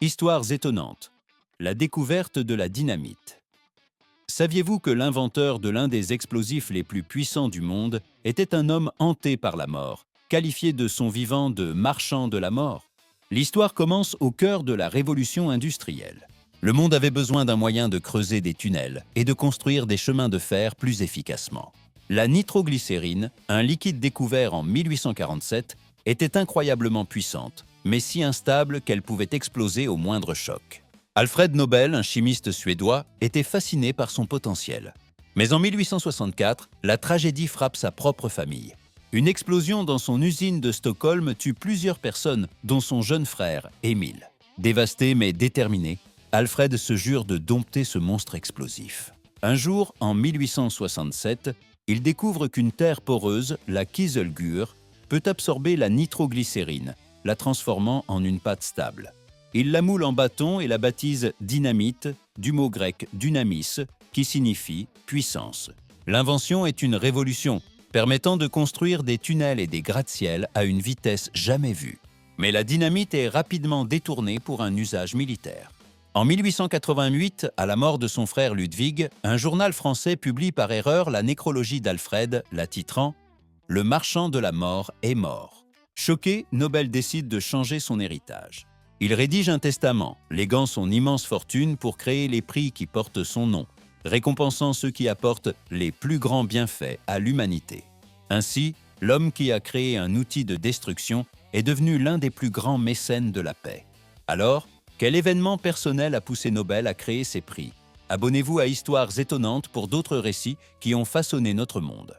Histoires étonnantes. La découverte de la dynamite. Saviez-vous que l'inventeur de l'un des explosifs les plus puissants du monde était un homme hanté par la mort, qualifié de son vivant de marchand de la mort? L'histoire commence au cœur de la révolution industrielle. Le monde avait besoin d'un moyen de creuser des tunnels et de construire des chemins de fer plus efficacement. La nitroglycérine, un liquide découvert en 1847, était incroyablement puissante, mais si instable qu'elle pouvait exploser au moindre choc. Alfred Nobel, un chimiste suédois, était fasciné par son potentiel. Mais en 1864, la tragédie frappe sa propre famille. Une explosion dans son usine de Stockholm tue plusieurs personnes, dont son jeune frère, Émile. Dévasté mais déterminé, Alfred se jure de dompter ce monstre explosif. Un jour, en 1867, il découvre qu'une terre poreuse, la kieselguhr, peut absorber la nitroglycérine, la transformant en une pâte stable. Il la moule en bâton et la baptise dynamite, du mot grec dynamis, qui signifie puissance. L'invention est une révolution, permettant de construire des tunnels et des gratte-ciel à une vitesse jamais vue. Mais la dynamite est rapidement détournée pour un usage militaire. En 1888, à la mort de son frère Ludwig, un journal français publie par erreur la nécrologie d'Alfred, la titrant « Le marchand de la mort est mort ». Choqué, Nobel décide de changer son héritage. Il rédige un testament, léguant son immense fortune pour créer les prix qui portent son nom, récompensant ceux qui apportent les plus grands bienfaits à l'humanité. Ainsi, l'homme qui a créé un outil de destruction est devenu l'un des plus grands mécènes de la paix. Alors, quel événement personnel a poussé Nobel à créer ces prix? Abonnez-vous à Histoires étonnantes pour d'autres récits qui ont façonné notre monde.